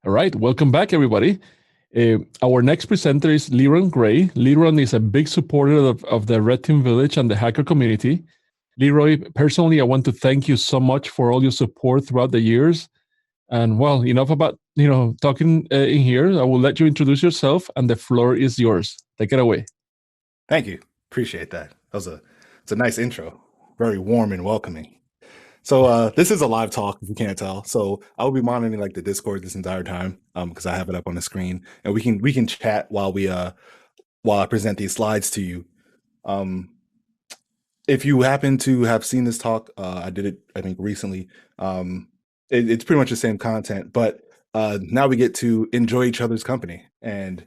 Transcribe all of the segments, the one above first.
All right, welcome back, everybody. Our next presenter is Leron Gray. Leron is a big supporter of the Red Team Village and the hacker community. Leroy, personally, I want to thank you so much for all your support throughout the years. And well, enough about talking in here. I will let you introduce yourself, and the floor is yours. Take it away. Thank you. Appreciate that. It's a nice intro. Very warm and welcoming. So this is a live talk, if you can't tell. So I will be monitoring like the Discord this entire time because I have it up on the screen, and we can chat while I present these slides to you. If you happen to have seen this talk, I did it I think recently. It's pretty much the same content, but now we get to enjoy each other's company, and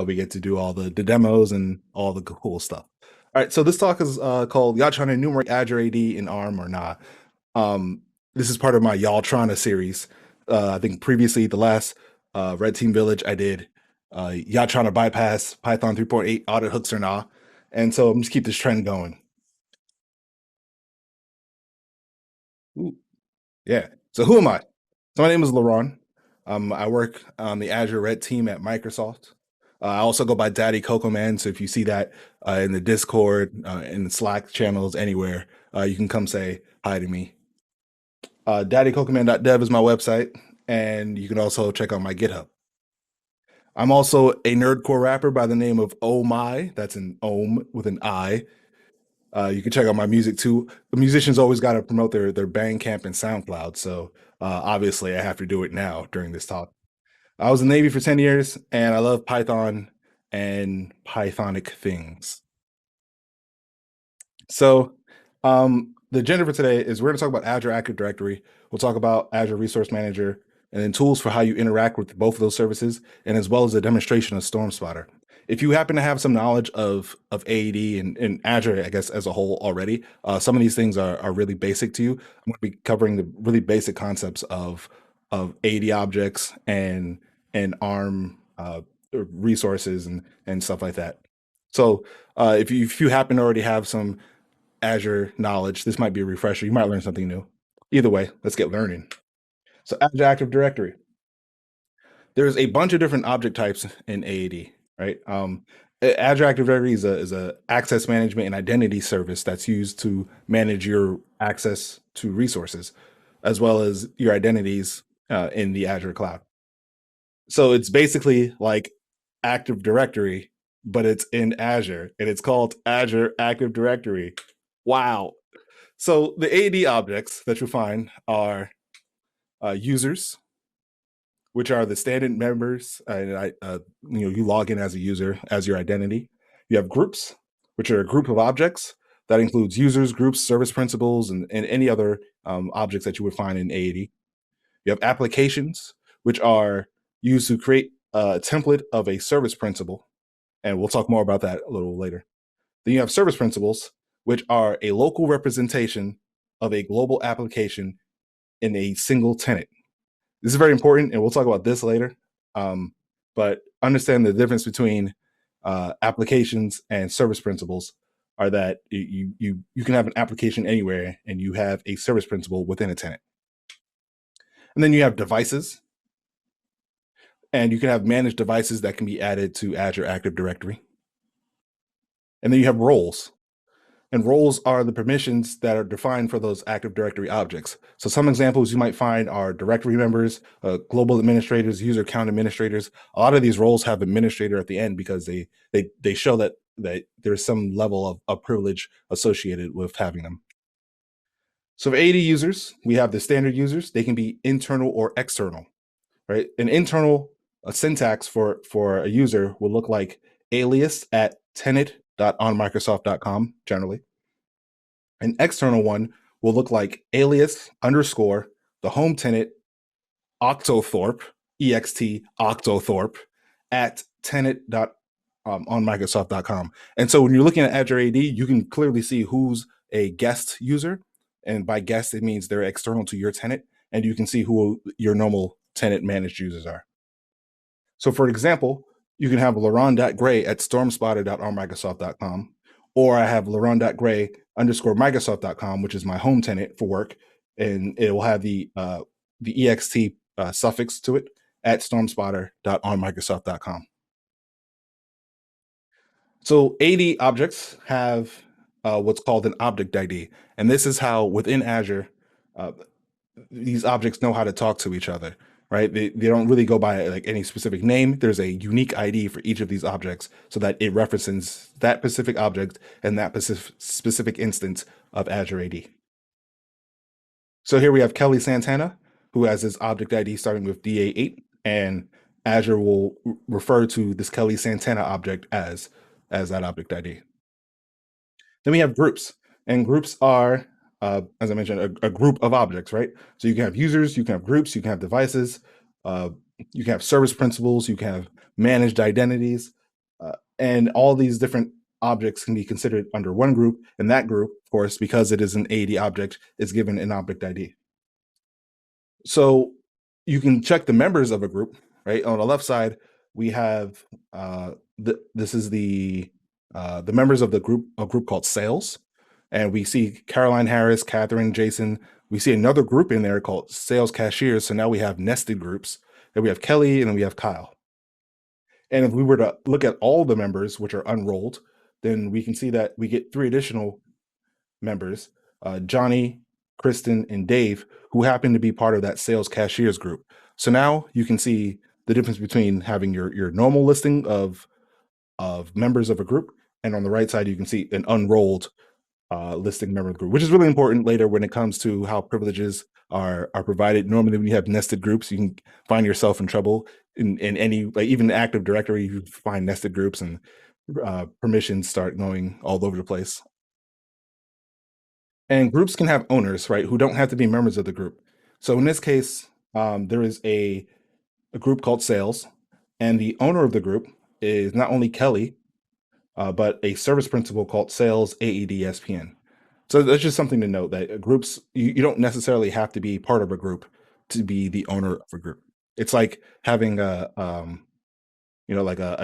we get to do all the demos and all the cool stuff. All right, so this talk is called Y'all Trying to Enumerate Azure AD in ARM or Not. This is part of my Y'all Trying series. I think previously, the last Red Team Village, I did Y'all Trying to bypass Python 3.8 audit hooks or not. And so I'm just keep this trend going. Ooh. Yeah. So who am I? So my name is Leron. I work on the Azure Red Team at Microsoft. I also go by Daddy Cocoman. So if you see that in the Discord, in the Slack channels, anywhere, you can come say hi to me. daddycocoman.dev is my website, and you can also check out my GitHub. I'm also a nerdcore rapper by the name of Oh My. That's an Ohm with an I. You can check out my music too. The musicians always got to promote their Bandcamp and SoundCloud, so obviously I have to do it now during this talk. I was in the Navy for 10 years, and I love Python and Pythonic things. So the agenda for today is we're going to talk about Azure Active Directory. We'll talk about Azure Resource Manager, and then tools for how you interact with both of those services, and as well as a demonstration of Stormspotter. If you happen to have some knowledge of AAD and Azure, I guess, as a whole already, some of these things are really basic to you. I'm going to be covering the really basic concepts of AAD objects and ARM resources and stuff like that. So if you happen to already have some Azure knowledge, this might be a refresher. You might learn something new. Either way, let's get learning. So Azure Active Directory. There's a bunch of different object types in AAD, right? Azure Active Directory is a access management and identity service that's used to manage your access to resources, as well as your identities in the Azure cloud. So it's basically like Active Directory, but it's in Azure, and it's called Azure Active Directory. Wow. So the AAD objects that you'll find are users, which are the standard members, and you log in as a user as your identity. You have groups, which are a group of objects that includes users, groups, service principals, and any other objects that you would find in AAD. You have applications, which are used to create a template of a service principal, and we'll talk more about that a little later. Then you have service principals, which are a local representation of a global application in a single tenant. This is very important, and we'll talk about this later. But understand the difference between applications and service principals are that you can have an application anywhere, and you have a service principal within a tenant. And then you have devices, and you can have managed devices that can be added to Azure Active Directory. And then you have roles. And roles are the permissions that are defined for those Active Directory objects. So some examples you might find are directory members, global administrators, user account administrators. A lot of these roles have administrator at the end because they show that there's some level of privilege associated with having them. So for AAD users, we have the standard users. They can be internal or external, right? An internal syntax for a user will look like alias at tenant.onmicrosoft.com generally. An external one will look like alias _ the home tenant Octothorpe, ext Octothorpe at tenant.onmicrosoft.com. And so when you're looking at Azure AD, you can clearly see who's a guest user. And by guest, it means they're external to your tenant. And you can see who your normal tenant managed users are. So for example, you can have Leron.gray at stormspotter.onmicrosoft.com, or I have Leron.gray _Microsoft.com, which is my home tenant for work, and it will have the ext suffix to it, at stormspotter.onmicrosoft.com. So AAD objects have what's called an object ID. And this is how within Azure, these objects know how to talk to each other, right? They don't really go by like any specific name. There's a unique ID for each of these objects so that it references that specific object and that specific instance of Azure AD. So here we have Kelly Santana, who has this object ID starting with DA8, and Azure will refer to this Kelly Santana object as that object ID. Then we have groups, and groups are, as I mentioned, a group of objects, right? So you can have users, you can have groups, you can have devices, you can have service principals, you can have managed identities, and all these different objects can be considered under one group, and that group, of course, because it is an AAD object, is given an object ID. So you can check the members of a group, right? On the left side, we have this is the members of the group, a group called Sales, and we see Caroline Harris, Catherine, Jason. We see another group in there called Sales Cashiers. So now we have nested groups, and we have Kelly, and then we have Kyle. And if we were to look at all the members, which are unrolled, then we can see that we get 3 additional members, Johnny, Kristen, and Dave, who happen to be part of that Sales Cashiers group. So now you can see the difference between having your normal listing of members of a group, and on the right side, you can see an unrolled listing member of the group, which is really important later when it comes to how privileges are provided. Normally, when you have nested groups, you can find yourself in trouble in any, like even Active Directory, you find nested groups and permissions start going all over the place. And groups can have owners, right, who don't have to be members of the group. So in this case, there is a group called Sales, and the owner of the group is not only Kelly, but a service principal called Sales AAD SPN. So that's just something to note, that groups, you don't necessarily have to be part of a group to be the owner of a group. It's like having a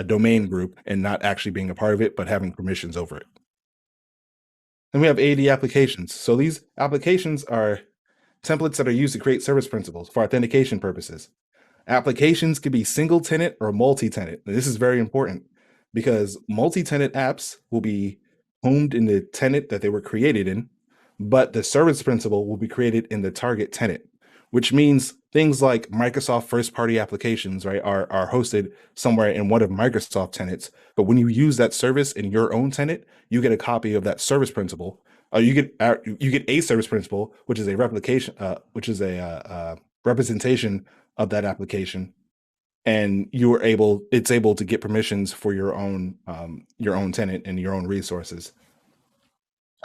domain group and not actually being a part of it, but having permissions over it. Then we have AAD applications. So these applications are templates that are used to create service principals for authentication purposes. Applications can be single tenant or multi-tenant. This is very important because multi-tenant apps will be homed in the tenant that they were created in, but the service principal will be created in the target tenant, which means things like Microsoft first-party applications, right, are hosted somewhere in one of Microsoft tenants. But when you use that service in your own tenant, you get a copy of that service principal. You get a service principal, which is a replication, which is a representation of that application, and it's able to get permissions for your own tenant and your own resources.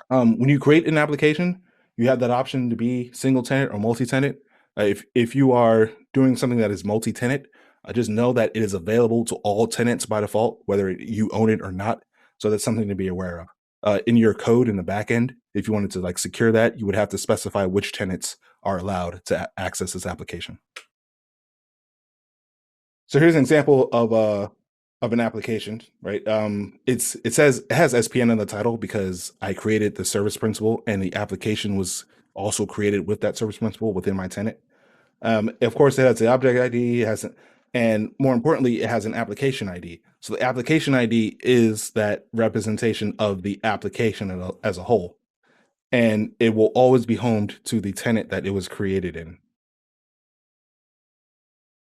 When you create an application, you have that option to be single tenant or multi-tenant. If you are doing something that is multi-tenant, just know that it is available to all tenants by default, whether you own it or not. So that's something to be aware of. In your code in the backend, if you wanted to secure that, you would have to specify which tenants are allowed to access this application. So here's an example of an application, right? It has SPN in the title because I created the service principal, and the application was also created with that service principal within my tenant. Of course, it has the object ID, and more importantly, it has an application ID. So the application ID is that representation of the application as a whole, and it will always be homed to the tenant that it was created in.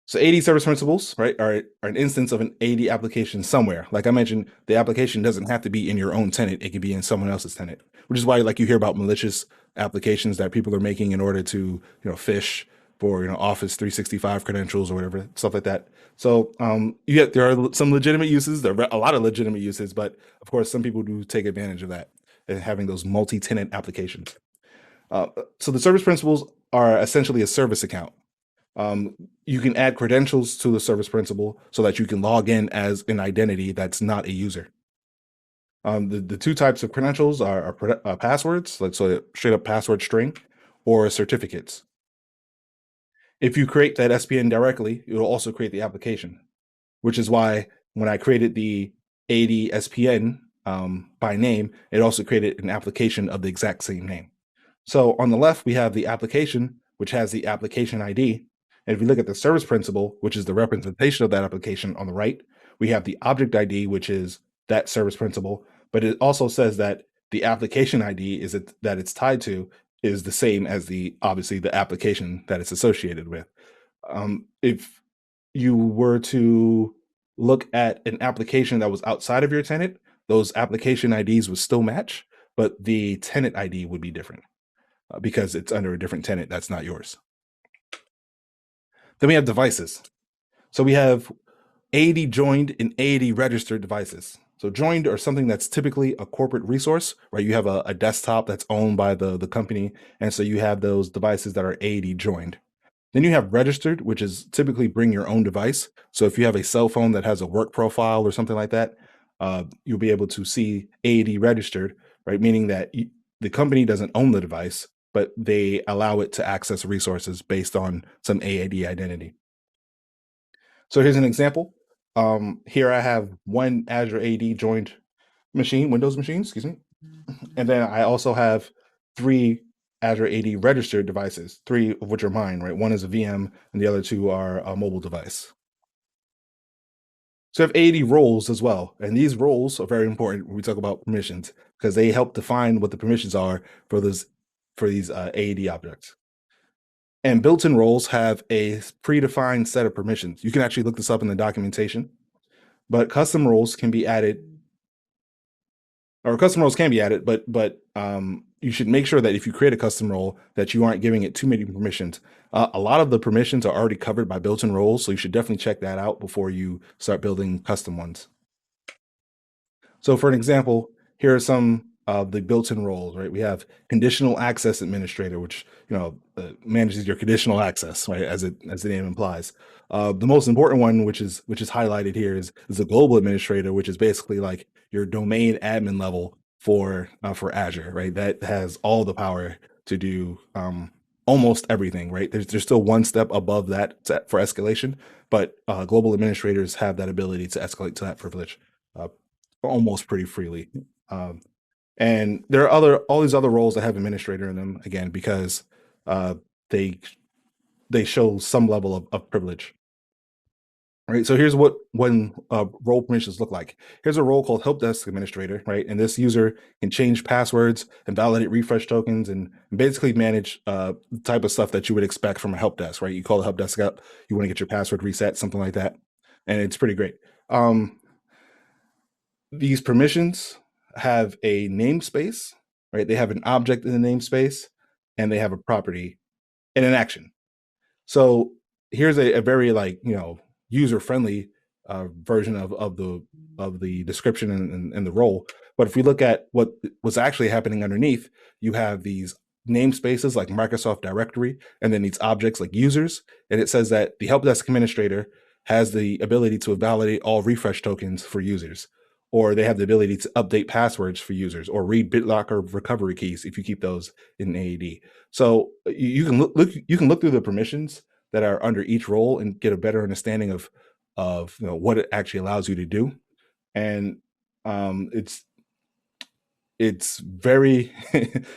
So AD service principals, right, are an instance of an AD application somewhere. Like I mentioned, the application doesn't have to be in your own tenant. It can be in someone else's tenant, which is why you hear about malicious applications that people are making in order to, phish for, Office 365 credentials or whatever, stuff like that. So there are some legitimate uses. There are a lot of legitimate uses, but of course, some people do take advantage of that and having those multi-tenant applications. So the service principals are essentially a service account. You can add credentials to the service principal so that you can log in as an identity that's not a user. The 2 types of credentials are passwords, so a straight up password string, or certificates. If you create that SPN directly, it will also create the application, which is why when I created the AAD SPN by name, it also created an application of the exact same name. So on the left, we have the application, which has the application ID. And if you look at the service principal, which is the representation of that application on the right, we have the object ID, which is that service principal, but it also says that the application ID that it's tied to is the same as obviously the application that it's associated with. If you were to look at an application that was outside of your tenant, those application IDs would still match, but the tenant ID would be different because it's under a different tenant that's not yours. Then we have devices. So we have AAD joined and AAD registered devices. So joined are something that's typically a corporate resource, right? You have a desktop that's owned by the company. And so you have those devices that are AAD joined. Then you have registered, which is typically bring your own device. So if you have a cell phone that has a work profile or something like that, you'll be able to see AAD registered, right? Meaning that the company doesn't own the device, but they allow it to access resources based on some AAD identity. So here's an example. Here I have one Azure AD joined machine, Windows machine, excuse me. And then I also have 3 Azure AD registered devices, 3 of which are mine, right? One is a VM and the other 2 are a mobile device. So I have AAD roles as well. And these roles are very important when we talk about permissions because they help define what the permissions are for these AAD objects. And built-in roles have a predefined set of permissions. You can actually look this up in the documentation, but custom roles can be added, but you should make sure that if you create a custom role that you aren't giving it too many permissions. A lot of the permissions are already covered by built-in roles, so you should definitely check that out before you start building custom ones. So for an example, here are some of the built-in roles, right? We have conditional access administrator, which manages your conditional access, right? As the name implies. The most important one, which is highlighted here, is the global administrator, which is basically like your domain admin level for Azure, right? That has all the power to do almost everything, right? There's still one step above that for escalation, but global administrators have that ability to escalate to that privilege almost pretty freely. And there are all these other roles that have administrator in them, again, because they show some level of privilege. Right, so here's what role permissions look like. Here's a role called help desk administrator, right? And this user can change passwords and validate refresh tokens and basically manage the type of stuff that you would expect from a help desk, right? You call the help desk up, you want to get your password reset, something like that, and it's pretty great. These permissions have a namespace, right? They have an object in the namespace, and they have a property and an action. So here's a very user-friendly version of the description and the role. But if we look at what was actually happening underneath, you have these namespaces like Microsoft Directory, and then these objects like users. And it says that the help desk administrator has the ability to validate all refresh tokens for users, or they have the ability to update passwords for users, or read BitLocker recovery keys if you keep those in AAD. So you can look through the permissions that are under each role and get a better understanding of what it actually allows you to do. And it's very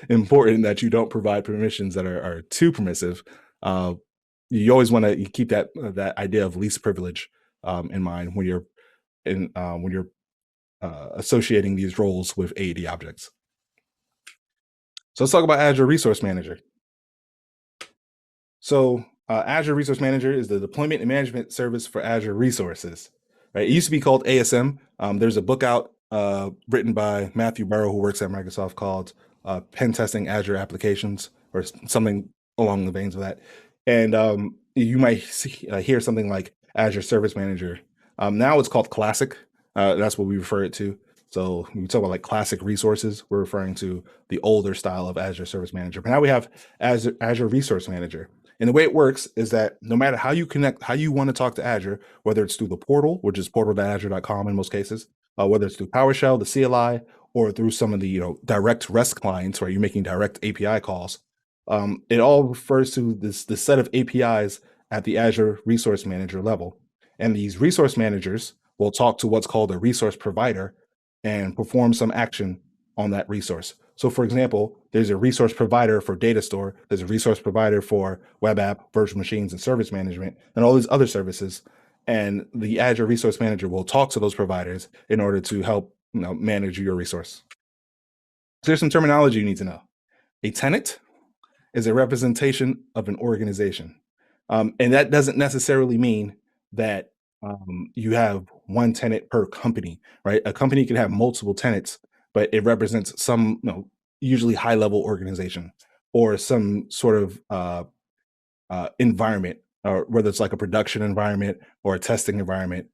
important that you don't provide permissions that are too permissive. You always want to keep that idea of least privilege in mind when you're associating these roles with AAD objects. So let's talk about Azure Resource Manager. So Azure Resource Manager is the deployment and management service for Azure resources. Right? It used to be called ASM. There's a book out written by Matthew Burrow, who works at Microsoft, called Pen Testing Azure Applications, or something along the veins of that. And you might hear something like Azure Service Manager. Now it's called Classic. That's what we refer it to. So when we talk about like classic resources, we're referring to the older style of Azure Service Manager. But now we have Azure Resource Manager. And the way it works is that no matter how you connect, how you want to talk to Azure, whether it's through the portal, which is portal.azure.com in most cases, whether it's through PowerShell, the CLI, or through some of the direct REST clients where you're making direct API calls, it all refers to this set of APIs at the Azure Resource Manager level. And these resource managers will talk to what's called a resource provider and perform some action on that resource. So for example, there's a resource provider for data store, there's a resource provider for web app, virtual machines, and service management, and all these other services. And the Azure Resource Manager will talk to those providers in order to help manage your resource. So there's some terminology you need to know. A tenant is a representation of an organization. And that doesn't necessarily mean that you have one tenant per company, right? A company can have multiple tenants, but it represents some, usually high-level organization or some sort of environment, or whether it's like a production environment or a testing environment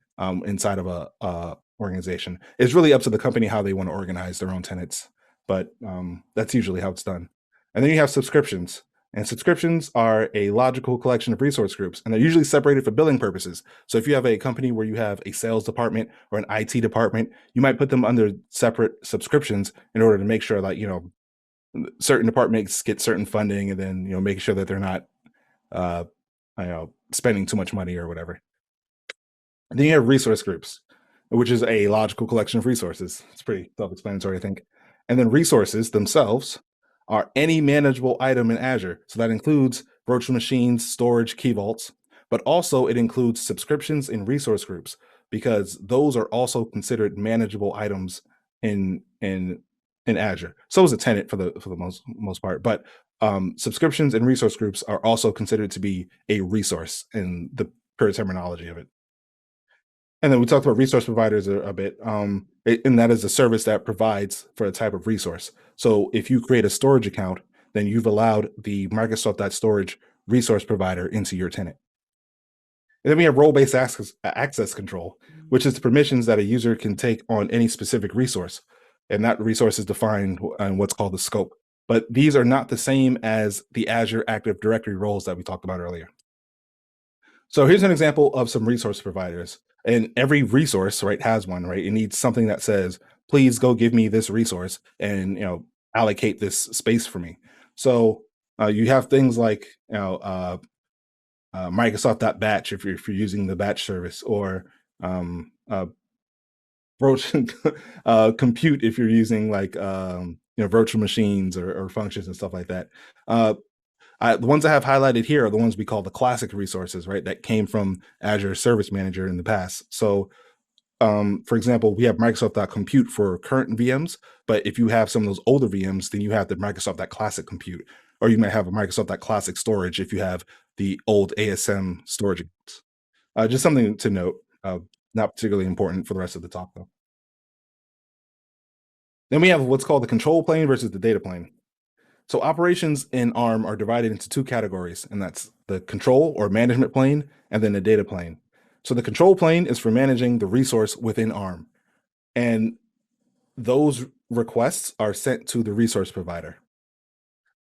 inside of a organization. It's really up to the company how they want to organize their own tenants, but that's usually how it's done. And then you have subscriptions. And subscriptions are a logical collection of resource groups, and they're usually separated for billing purposes. So if you have a company where you have a sales department or an IT department, you might put them under separate subscriptions in order to make sure that, certain departments get certain funding, and then, making sure that they're not, spending too much money or whatever. And then you have resource groups, which is a logical collection of resources. It's pretty self-explanatory, I think. And then resources themselves are any manageable item in Azure. So that includes virtual machines, storage, key vaults, but also it includes subscriptions and resource groups, because those are also considered manageable items in Azure. So is a tenant for the most part, but subscriptions and resource groups are also considered to be a resource in the pure terminology of it. And then we talked about resource providers a bit, and that is a service that provides for a type of resource. So if you create a storage account, then you've allowed the Microsoft.storage resource provider into your tenant. And then we have role-based access control, which is the permissions that a user can take on any specific resource. And that resource is defined in what's called the scope. But these are not the same as the Azure Active Directory roles that we talked about earlier. So here's an example of some resource providers. And every resource, right, has one, right? It needs something that says, please go give me this resource and, allocate this space for me. So you have things like, Microsoft.batch if you're using the batch service, or compute if you're using like, virtual machines or functions and stuff like that. The ones I have highlighted here are the ones we call the classic resources, right? That came from Azure Service Manager in the past. So, for example, we have Microsoft.compute for current VMs, but if you have some of those older VMs, then you have the Microsoft.classic compute, or you might have a Microsoft.classic storage if you have the old ASM storage accounts. Just something to note, not particularly important for the rest of the talk, though. Then we have what's called the control plane versus the data plane. So operations in ARM are divided into two categories, and that's the control or management plane and then the data plane. So the control plane is for managing the resource within ARM, and those requests are sent to the resource provider.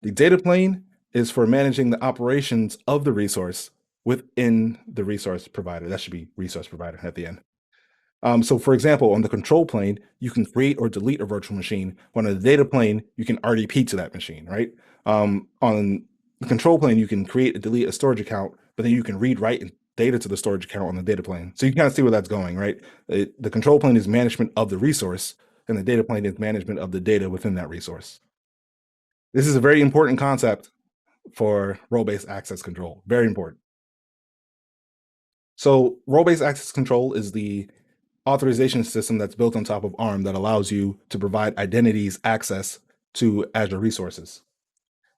The data plane is for managing the operations of the resource within the resource provider. That should be resource provider at the end. So for example, on the control plane, you can create or delete a virtual machine. When on the data plane, you can RDP to that machine, right? On the control plane, you can create and delete a storage account, but then you can read, write data to the storage account on the data plane. So you can kind of see where that's going, right? The control plane is management of the resource, and the data plane is management of the data within that resource. This is a very important concept for role-based access control, very important. So role-based access control is the authorization system that's built on top of ARM that allows you to provide identities access to Azure resources.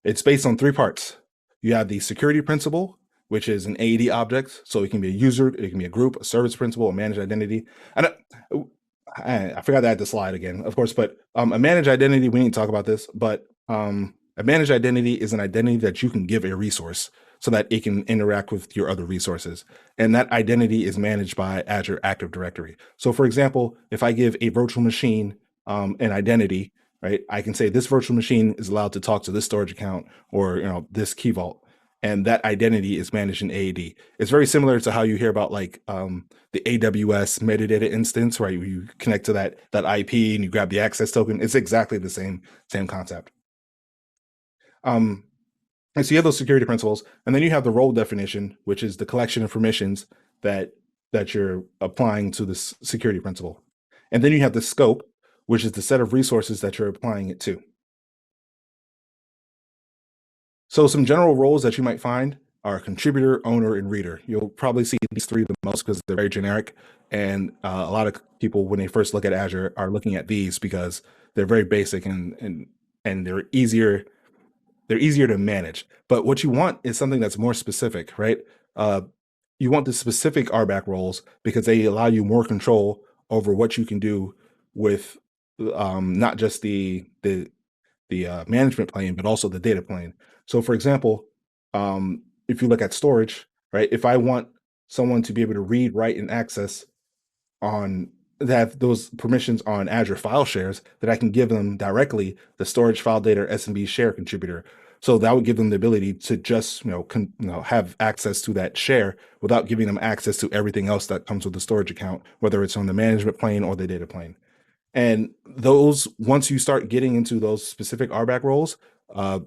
It's based on three parts. You have the security principal, which is an AAD object. So it can be a user, it can be a group, a service principal, a managed identity. And I forgot to add the slide again, of course, but a managed identity, we need to talk about this, but a managed identity is an identity that you can give a resource so that it can interact with your other resources. And that identity is managed by Azure Active Directory. So for example, if I give a virtual machine an identity, right, I can say this virtual machine is allowed to talk to this storage account or this key vault, and that identity is managed in AAD. It's very similar to how you hear about like the AWS metadata instance, right? You connect to that IP and you grab the access token. It's exactly the same concept. And so you have those security principles, and then you have the role definition, which is the collection of permissions that you're applying to this security principle. And then you have the scope, which is the set of resources that you're applying it to. So some general roles that you might find are contributor, owner, and reader. You'll probably see these three the most because they're very generic. And a lot of people, when they first look at Azure, are looking at these because they're very basic and they're easier to manage. But what you want is something that's more specific, right? You want the specific RBAC roles because they allow you more control over what you can do with not just the management plane, but also the data plane. So for example, if you look at storage, right? If I want someone to be able to read, write, and access on that have those permissions on Azure file shares, that I can give them directly the storage file data SMB share contributor. So that would give them the ability to just have access to that share without giving them access to everything else that comes with the storage account, whether it's on the management plane or the data plane. And those, once you start getting into those specific RBAC roles,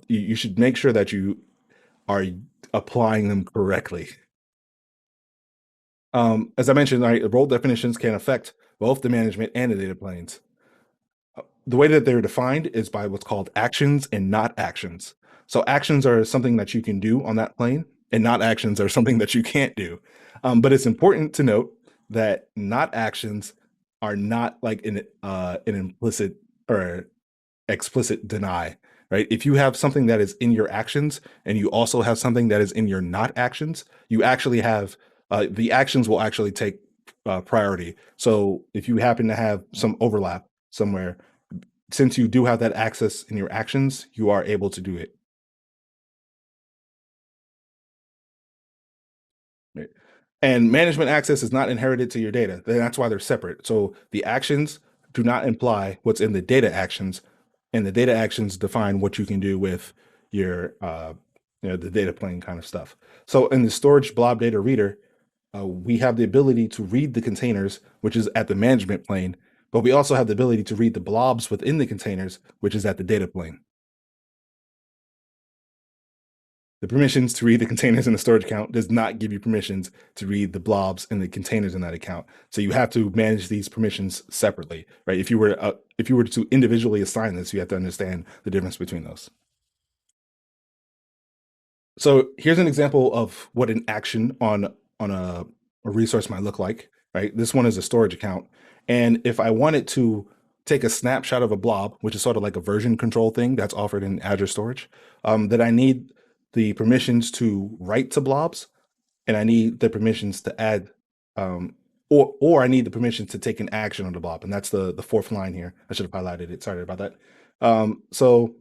you should make sure that you are applying them correctly. As I mentioned, role definitions can affect both the management and the data planes. The way that they're defined is by what's called actions and not actions. So actions are something that you can do on that plane, and not actions are something that you can't do. But it's important to note that not actions are not like an implicit or explicit deny, right? If you have something that is in your actions and you also have something that is in your not actions, you actually have the actions will actually take priority. So if you happen to have some overlap somewhere, since you do have that access in your actions, you are able to do it. Right. And management access is not inherited to your data. That's why they're separate. So the actions do not imply what's in the data actions, and the data actions define what you can do with your the data plane kind of stuff. So in the storage blob data reader, we have the ability to read the containers, which is at the management plane, but we also have the ability to read the blobs within the containers, which is at the data plane. The permissions to read the containers in the storage account does not give you permissions to read the blobs and the containers in that account. So you have to manage these permissions separately, right? If you were to individually assign this, you have to understand the difference between those. So here's an example of what an action on a resource might look like, right? This one is a storage account. And if I wanted to take a snapshot of a blob, which is sort of like a version control thing that's offered in Azure Storage, that I need the permissions to write to blobs, and I need the permissions to add, or I need the permissions to take an action on the blob. And that's the fourth line here. I should have highlighted it. Sorry about that. So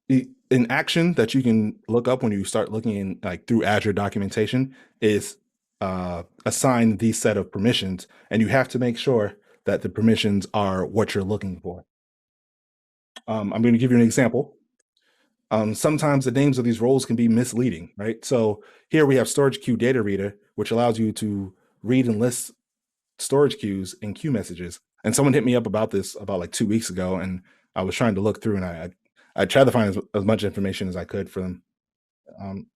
an action that you can look up when you start looking in through Azure documentation is assign these set of permissions, and you have to make sure that the permissions are what you're looking for. I'm going to give you an example. Sometimes the names of these roles can be misleading, right? So here we have storage queue data reader, which allows you to read and list storage queues and queue messages. And someone hit me up about this about like 2 weeks ago, and I was trying to look through, and I tried to find as much information as I could for them. In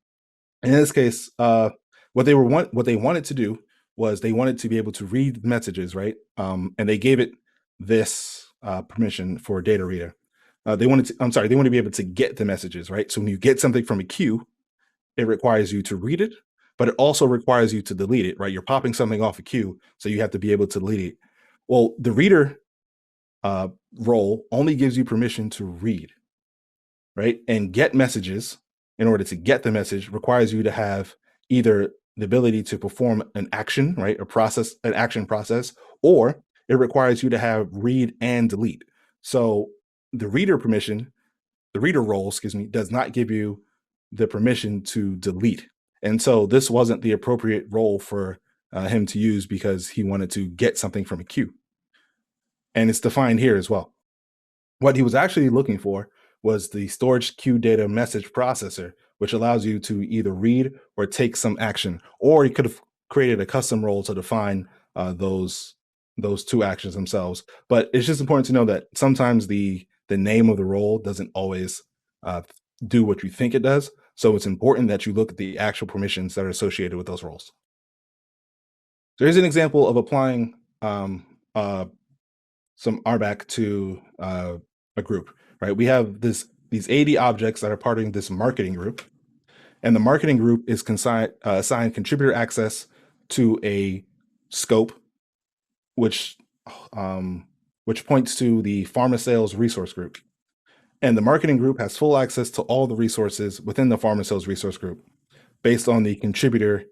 this case, what they wanted to do was they wanted to be able to read messages, right? And they gave it this permission for data reader. They wanted to be able to get the messages, right? So when you get something from a queue, it requires you to read it, but it also requires you to delete it, right? You're popping something off a queue, so you have to be able to delete it. Well, the reader role only gives you permission to read, right? And get messages, in order to get the message, requires you to have either the ability to perform an action, right? An action process, or it requires you to have read and delete. So the reader role, does not give you the permission to delete. And so this wasn't the appropriate role for him to use because he wanted to get something from a queue. And it's defined here as well. What he was actually looking for was the storage queue data message processor, which allows you to either read or take some action, or he could have created a custom role to define those two actions themselves. But it's just important to know that sometimes the name of the role doesn't always do what you think it does. So it's important that you look at the actual permissions that are associated with those roles. So here's an example of applying some RBAC to a group, right? We have these AAD objects that are part of this marketing group. And the marketing group is assigned contributor access to a scope, which points to the pharma sales resource group. And the marketing group has full access to all the resources within the pharma sales resource group based on the contributor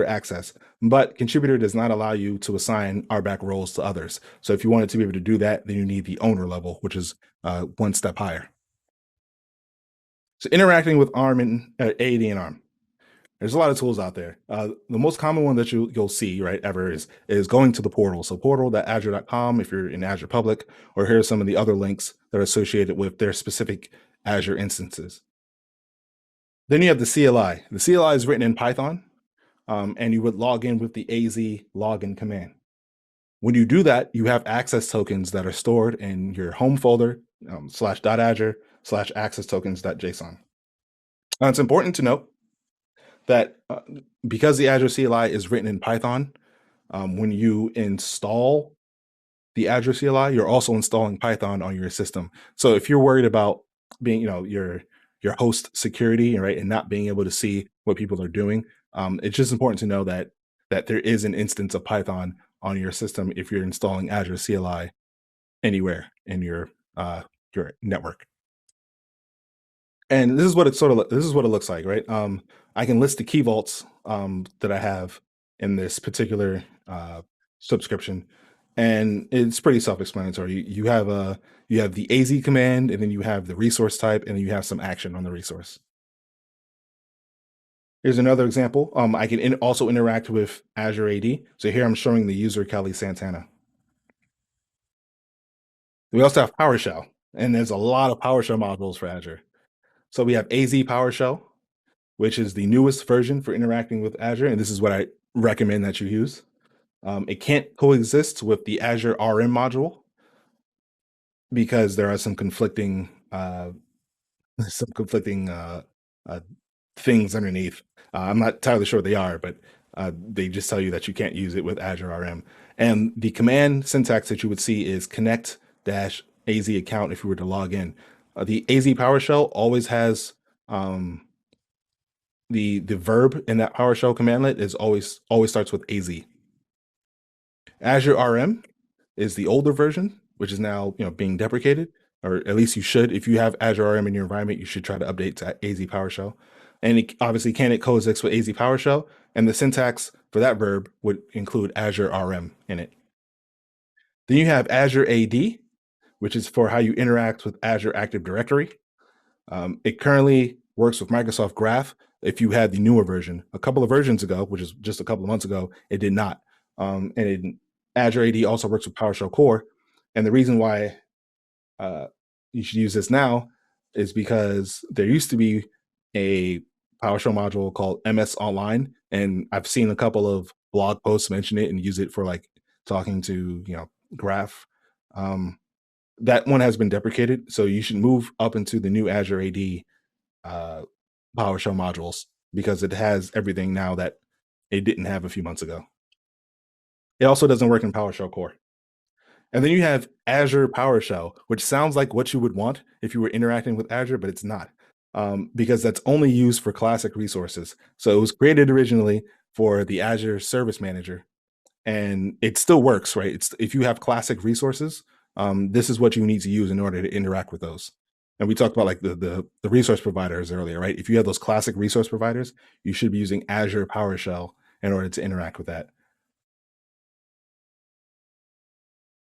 access. But contributor does not allow you to assign RBAC roles to others. So if you wanted to be able to do that, then you need the owner level, which is one step higher. So interacting with ARM and AAD and ARM. There's a lot of tools out there. The most common one that you'll see, right, ever is going to the portal. So portal.azure.com if you're in Azure Public, or here are some of the other links that are associated with their specific Azure instances. Then you have the CLI. The CLI is written in Python, and you would log in with the AZ login command. When you do that, you have access tokens that are stored in your home folder /.azure/access tokens.json. Now, it's important to note that because the Azure CLI is written in Python, when you install the Azure CLI, you're also installing Python on your system. So if you're worried about being, your host security, right, and not being able to see what people are doing, it's just important to know that there is an instance of Python on your system if you're installing Azure CLI anywhere in your network. And this is what it looks like, right? I can list the key vaults that I have in this particular subscription, and it's pretty self-explanatory. You have the AZ command, and then you have the resource type, and then you have some action on the resource. Here's another example. I can also interact with Azure AD. So here I'm showing the user Kelly Santana. We also have PowerShell, and there's a lot of PowerShell modules for Azure. So we have AZ PowerShell, which is the newest version for interacting with Azure, and this is what I recommend that you use. It can't coexist with the Azure RM module because there are some conflicting things underneath. I'm not entirely sure what they are, but they just tell you that you can't use it with Azure RM. And the command syntax that you would see is connect-AZ account if you were to log in. The AZ PowerShell always has the verb in that PowerShell commandlet is always starts with AZ. Azure RM is the older version, which is now being deprecated, or at least you should. If you have Azure RM in your environment, you should try to update to AZ PowerShell. And it obviously can't coexist with AZ PowerShell, and the syntax for that verb would include Azure RM in it. Then you have Azure AD, which is for how you interact with Azure Active Directory. It currently works with Microsoft Graph. If you had the newer version, a couple of versions ago, which is just a couple of months ago, it did not. Azure AD also works with PowerShell Core. And the reason why you should use this now is because there used to be a PowerShell module called MS Online, and I've seen a couple of blog posts mention it and use it for like talking to Graph. That one has been deprecated, so you should move up into the new Azure AD PowerShell modules because it has everything now that it didn't have a few months ago. It also doesn't work in PowerShell Core. And then you have Azure PowerShell, which sounds like what you would want if you were interacting with Azure, but it's not, because that's only used for classic resources. So it was created originally for the Azure Service Manager, and it still works, right? If you have classic resources, this is what you need to use in order to interact with those. And we talked about like the resource providers earlier, right? If you have those classic resource providers, you should be using Azure PowerShell in order to interact with that.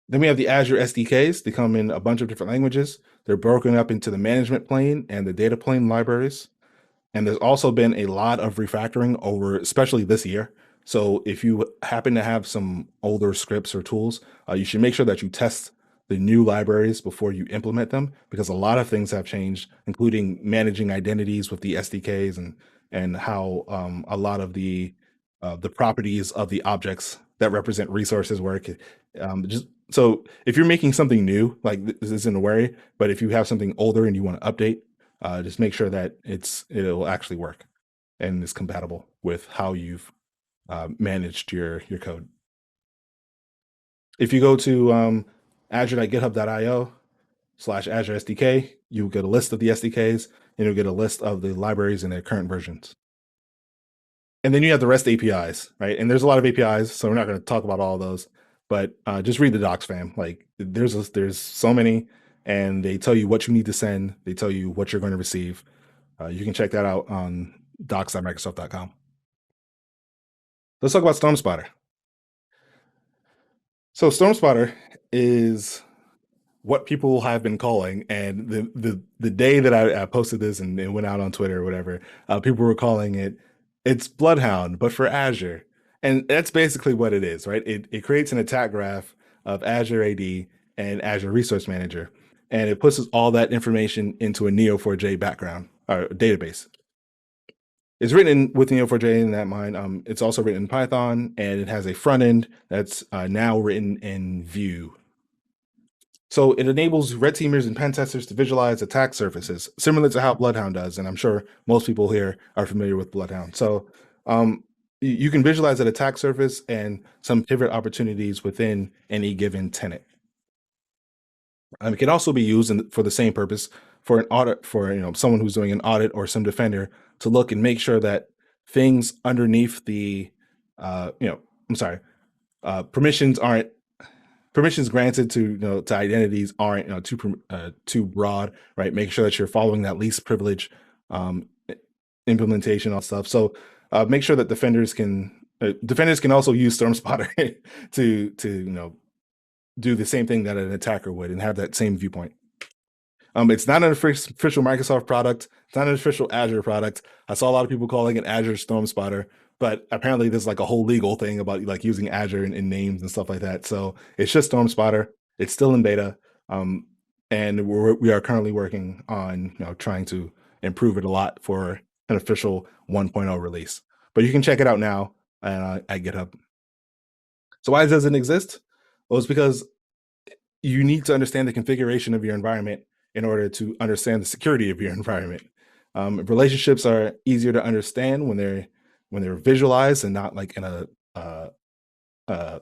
Then we have the Azure SDKs. They come in a bunch of different languages. They're broken up into the management plane and the data plane libraries. And there's also been a lot of refactoring over, especially this year. So if you happen to have some older scripts or tools, you should make sure that you test the new libraries before you implement them, because a lot of things have changed, including managing identities with the SDKs and how a lot of the properties of the objects that represent resources work. So if you're making something new, like this isn't a worry, but if you have something older and you want to update, just make sure that it'll actually work and is compatible with how you've managed your code. If you go to azure.github.io/Azure SDK, you get a list of the SDKs. and you'll get a list of the libraries and their current versions. And then you have the REST APIs, right? And there's a lot of APIs, so we're not going to talk about all of those, but just read the docs, fam. Like there's so many, and they tell you what you need to send. They tell you what you're going to receive. You can check that out on docs.microsoft.com. Let's talk about Stormspotter. So Stormspotter is what people have been calling, and the day that I posted this and it went out on Twitter or whatever, people were calling it's Bloodhound, but for Azure. And that's basically what it is, right? It creates an attack graph of Azure AD and Azure Resource Manager, and it pushes all that information into a Neo4j background or database. It's written with Neo4j in that mind. It's also written in Python, and it has a front end that's now written in Vue. So it enables red teamers and pen testers to visualize attack surfaces, similar to how Bloodhound does. And I'm sure most people here are familiar with Bloodhound. So you can visualize an attack surface and some pivot opportunities within any given tenant. It can also be used for the same purpose for an audit, for someone who's doing an audit or some defender to look and make sure that things underneath the permissions granted to to identities aren't too broad, right? Make sure that you're following that least privilege implementation, all stuff. So make sure that defenders can also use Stormspotter to do the same thing that an attacker would and have that same viewpoint. It's not an official Microsoft product. It's not an official Azure product. I saw a lot of people calling it Azure Stormspotter, but apparently there's like a whole legal thing about like using Azure in names and stuff like that. So it's just Stormspotter. It's still in beta, and we are currently working on trying to improve it a lot for an official 1.0 release. But you can check it out now at GitHub. So why does it exist? Well, it's because you need to understand the configuration of your environment in order to understand the security of your environment. Relationships are easier to understand when they're visualized and not like in a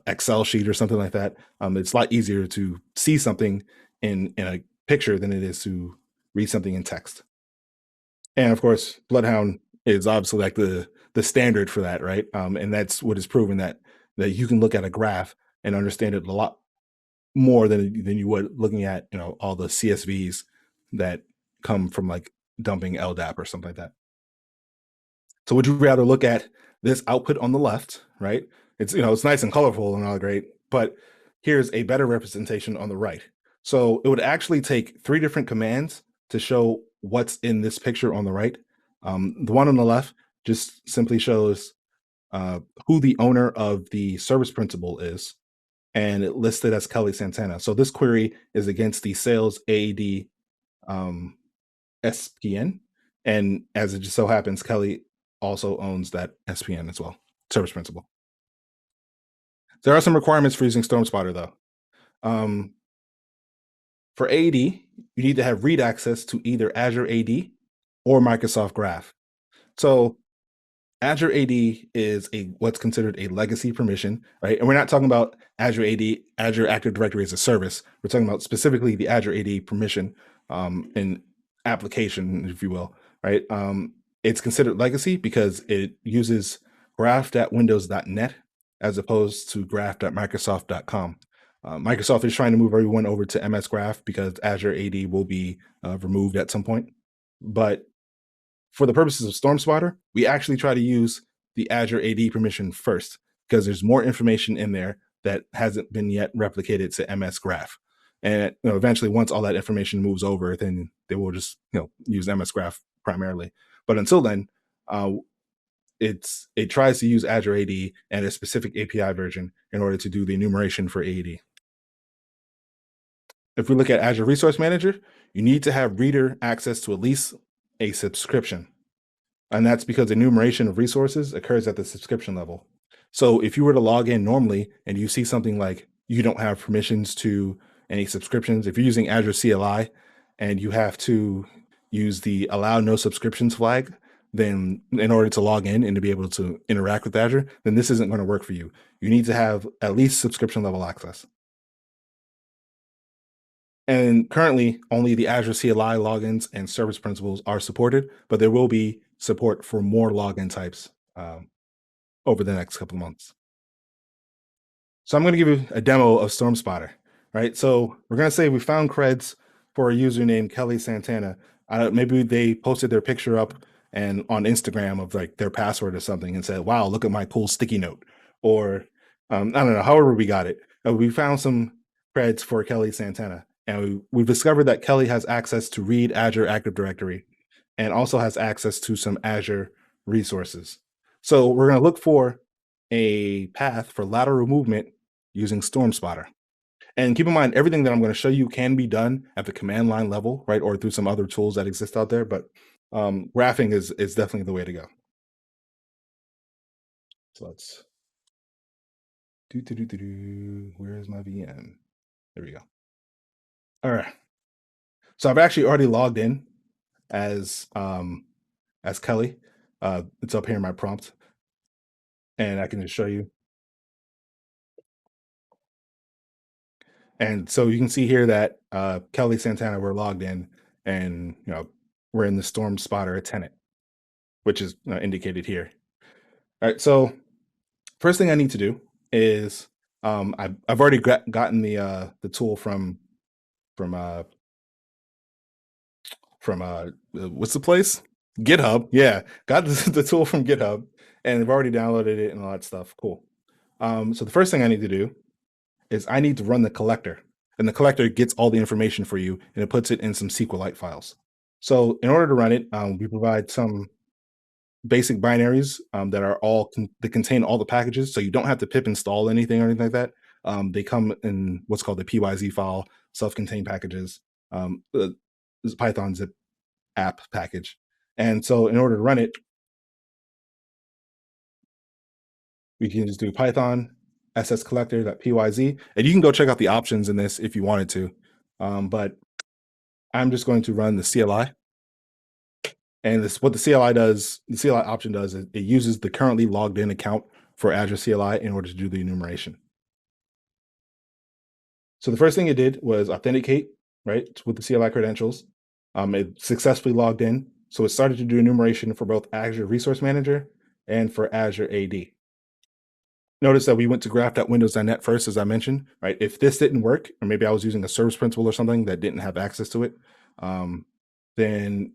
Excel sheet or something like that. It's a lot easier to see something in a picture than it is to read something in text. And of course, Bloodhound is obviously like the standard for that, right? And that's what is proven that you can look at a graph and understand it a lot more than you would looking at all the CSVs that come from like dumping LDAP or something like that. So would you rather look at this output on the left, right? It's it's nice and colorful and all great, but here's a better representation on the right. So it would actually take 3 different commands to show what's in this picture on the right. The one on the left just simply shows who the owner of the service principal is, and it listed as Kelly Santana. So this query is against the sales AAD SPN, and as it just so happens, Kelly also owns that SPN as well, service principal. There are some requirements for using Stormspotter though. For AAD, you need to have read access to either Azure AD or Microsoft Graph. So Azure AD is what's considered a legacy permission, right? And we're not talking about Azure AD, Azure Active Directory as a service. We're talking about specifically the Azure AD permission in application, if you will, right? It's considered legacy because it uses graph.windows.net as opposed to graph.microsoft.com. Microsoft is trying to move everyone over to MS Graph because Azure AD will be removed at some point. But for the purposes of Stormspotter, we actually try to use the Azure AD permission first because there's more information in there that hasn't been yet replicated to MS Graph. And eventually, once all that information moves over, then they will just use MS Graph primarily. But until then, it tries to use Azure AD and a specific API version in order to do the enumeration for AAD. If we look at Azure Resource Manager, you need to have reader access to at least a subscription. And that's because enumeration of resources occurs at the subscription level. So if you were to log in normally and you see something like you don't have permissions to any subscriptions, if you're using Azure CLI and you have to use the allow no subscriptions flag, then in order to log in and to be able to interact with Azure, then this isn't going to work for you. You need to have at least subscription level access. And currently, only the Azure CLI logins and service principals are supported, but there will be support for more login types over the next couple of months. So I'm going to give you a demo of Stormspotter, right? So we're going to say we found creds for a user named Kelly Santana. Maybe they posted their picture up and on Instagram of like their password or something and said, wow, look at my cool sticky note. Or I don't know, however we got it. We found some creds for Kelly Santana. And we've discovered that Kelly has access to read Azure Active Directory and also has access to some Azure resources. So we're going to look for a path for lateral movement using Stormspotter. And keep in mind, everything that I'm going to show you can be done at the command line level, right? Or through some other tools that exist out there, but graphing is definitely the way to go. So let's where is my VM? There we go. All right. So I've actually already logged in as Kelly. It's up here in my prompt. And I can just show you. And so you can see here that Kelly Santana, we're logged in, and we're in the Stormspotter tenant, which is indicated here. All right. So first thing I need to do is I've already gotten the tool from what's the place? GitHub. Yeah, got the tool from GitHub, and I've already downloaded it and all that stuff. Cool. So the first thing I need to do is I need to run the collector, and the collector gets all the information for you, and it puts it in some SQLite files. So in order to run it, we provide some basic binaries that are that contain all the packages, so you don't have to pip install anything or anything like that. They come in what's called the PYZ file, self-contained packages, Python zip app package. And so in order to run it, we can just do Python sscollector.pyz, and you can go check out the options in this if you wanted to. But I'm just going to run the CLI. And what the CLI does, the CLI option does, is it uses the currently logged in account for Azure CLI in order to do the enumeration. So the first thing it did was authenticate, right, with the CLI credentials. It successfully logged in. So it started to do enumeration for both Azure Resource Manager and for Azure AD. Notice that we went to graph.windows.net first, as I mentioned, right? If this didn't work, or maybe I was using a service principal or something that didn't have access to it, then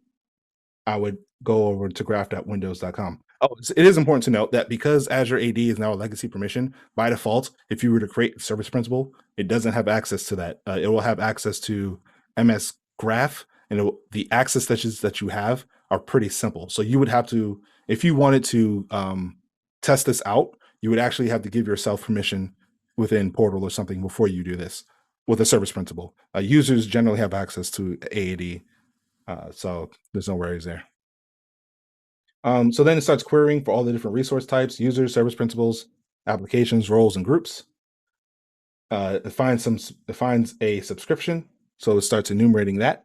I would go over to graph.windows.com. Oh, it is important to note that because Azure AD is now a legacy permission, by default, if you were to create a service principal, it doesn't have access to that. It will have access to MS Graph, and the access that you have are pretty simple. So you would have to, if you wanted to test this out, you would actually have to give yourself permission within Portal or something before you do this with a service principal. Users generally have access to AAD, so there's no worries there. So then it starts querying for all the different resource types, users, service principals, applications, roles, and groups. It finds a subscription, so it starts enumerating that.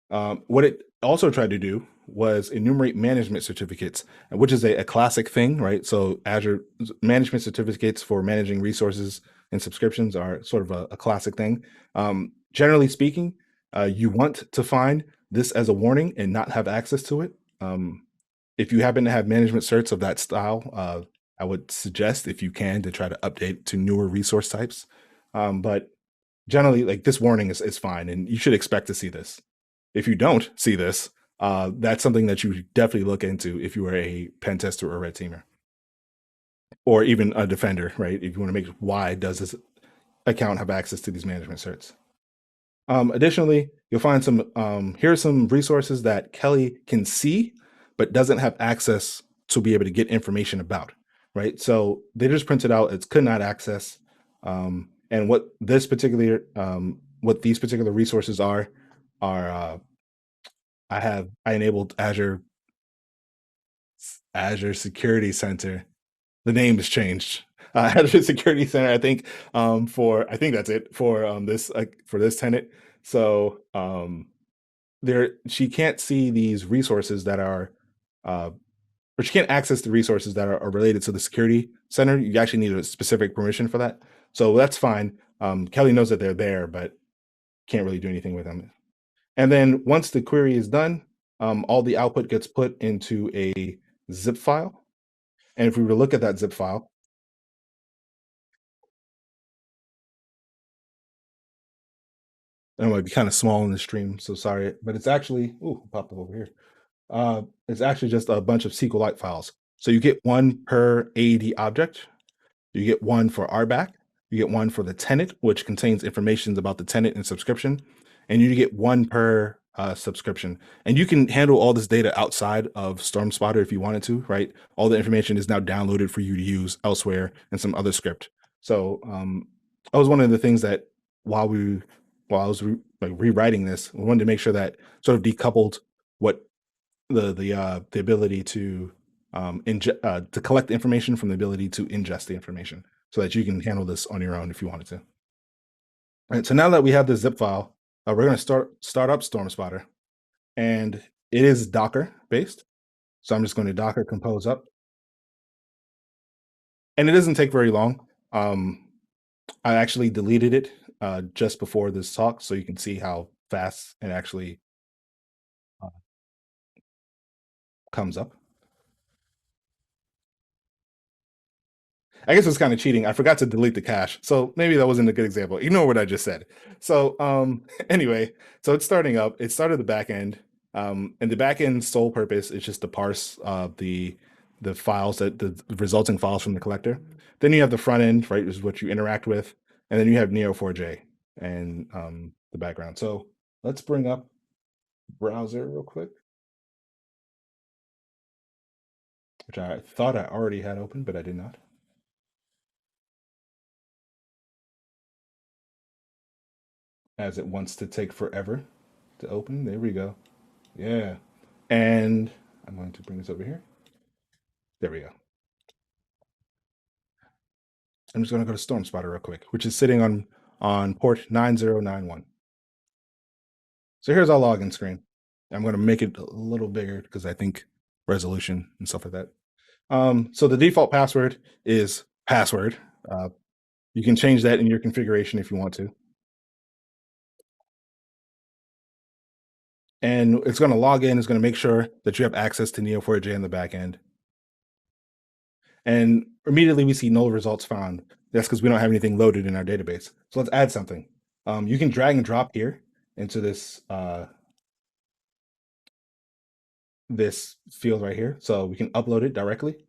What it also tried to do was enumerate management certificates, which is a classic thing, right? So Azure management certificates for managing resources and subscriptions are sort of a classic thing. Generally speaking, you want to find this as a warning and not have access to it. If you happen to have management certs of that style, I would suggest, if you can, to try to update to newer resource types. But generally, like, this warning is fine, and you should expect to see this. If you don't see this, that's something that you should definitely look into if you are a pen tester or a red teamer, or even a defender, right? If you want to make why does this account have access to these management certs. Additionally, you'll find some, here are some resources that Kelly can see, but doesn't have access to be able to get information about, right? So they just printed out, it's could not access. And what these particular resources are I enabled Azure Security Center. The name has changed. Azure Security Center, I think that's it for this tenant. So she can't see these resources that are, or she can't access the resources that are related to the security center. You actually need a specific permission for that. So that's fine. Kelly knows that they're there, but can't really do anything with them. And then once the query is done, all the output gets put into a zip file. And if we were to look at that zip file, it might be kind of small in the stream, so sorry, but it's actually, popped up over here. It's actually just a bunch of SQLite files. So you get one per AAD object. You get one for RBAC. You get one for the tenant, which contains information about the tenant and subscription. And you get one per subscription. And you can handle all this data outside of Stormspotter if you wanted to, right? All the information is now downloaded for you to use elsewhere in some other script. So that was one of the things that while I was rewriting this, we wanted to make sure that sort of decoupled what the ability to collect information from the ability to ingest the information, so that you can handle this on your own if you wanted to. All right, so now that we have the zip file, we're going to start up Stormspotter, and it is Docker based. So I'm just going to Docker compose up, and it doesn't take very long. I actually deleted it just before this talk, so you can see how fast it actually comes up. I guess it's kind of cheating. I forgot to delete the cache, so maybe that wasn't a good example. Ignore what I just said. So anyway, so it's starting up. It started the backend, and the backend's sole purpose is just to parse the files, the resulting files from the collector. Then you have the front end, right, which is what you interact with, and then you have Neo4j and the background. So let's bring up browser real quick, which I thought I already had open, but I did not. As it wants to take forever to open. There we go. Yeah. And I'm going to bring this over here. There we go. I'm just going to go to Stormspotter real quick, which is sitting on port 9091. So here's our login screen. I'm going to make it a little bigger because I think resolution and stuff like that. So the default password is password. You can change that in your configuration if you want to. And it's going to log in. It's going to make sure that you have access to Neo4j in the backend. And immediately we see no results found. That's because we don't have anything loaded in our database. So let's add something. You can drag and drop here into this this field right here. So we can upload it directly.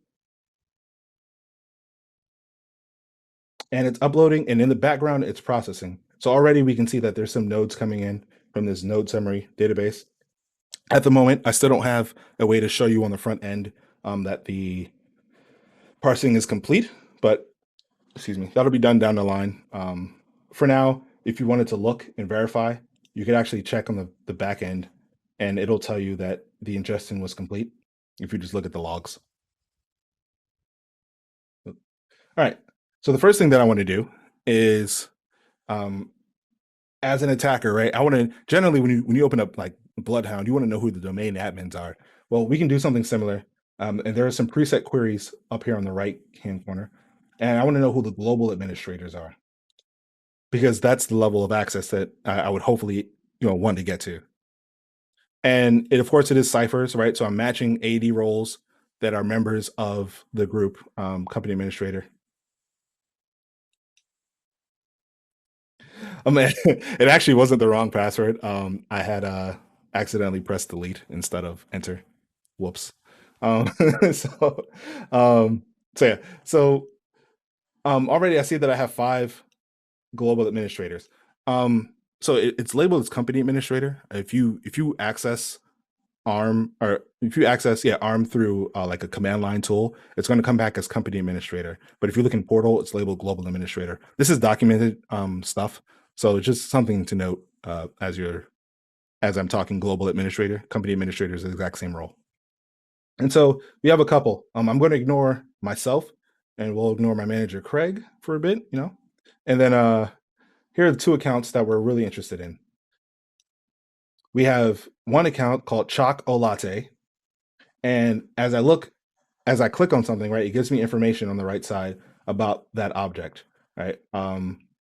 And it's uploading, and in the background, it's processing. So already we can see that there's some nodes coming in from this node summary database. At the moment, I still don't have a way to show you on the front end that the parsing is complete, but excuse me, that'll be done down the line. For now, if you wanted to look and verify, you could actually check on the back end, and it'll tell you that the ingestion was complete if you just look at the logs. All right. So the first thing that I want to do is, as an attacker, right? I want to generally when you open up like Bloodhound, you want to know who the domain admins are. Well, we can do something similar, and there are some preset queries up here on the right-hand corner, and I want to know who the global administrators are, because that's the level of access that I would hopefully want to get to. And of course, it is ciphers, right? So I'm matching AD roles that are members of the group, company administrator. It actually wasn't the wrong password. I had accidentally pressed delete instead of enter. Whoops. So yeah. So already I see that I have 5 global administrators. So it's labeled as company administrator. If you access ARM, or if you access ARM through like a command line tool, it's going to come back as company administrator. But if you look in Portal, it's labeled global administrator. This is documented stuff, so it's just something to note as I'm talking global administrator. Company administrator is the exact same role. And so we have a couple. I'm going to ignore myself, and we'll ignore my manager Craig for a bit, and then here are the 2 accounts that we're really interested in. We have one account called Chalk Olate, and as I click on something, right, it gives me information on the right side about that object, right?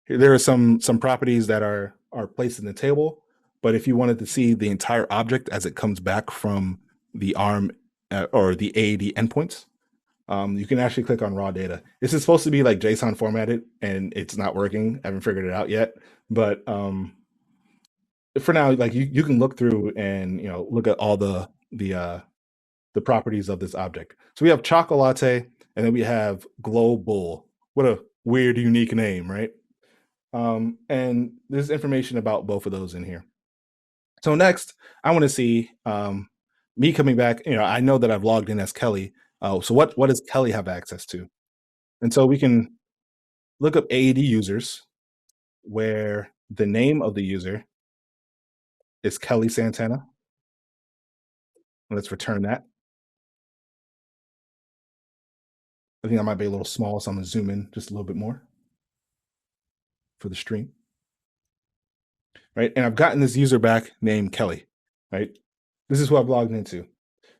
There are some properties that are are placed in the table. But if you wanted to see the entire object as it comes back from the ARM or the AAD endpoints, you can actually click on raw data. This is supposed to be like JSON formatted, and it's not working. I haven't figured it out yet, but for now, like you can look through and look at all the properties of this object. So we have chocolate, and then we have global. What a weird, unique name, right? And there's information about both of those in here. So next, I want to see me coming back. I know that I've logged in as Kelly. So what does Kelly have access to? And so we can look up AAD users, where the name of the user is Kelly Santana. Let's return that. I think I might be a little small, so I'm gonna zoom in just a little bit more for the stream. Right, and I've gotten this user back named Kelly, right? This is who I've logged into.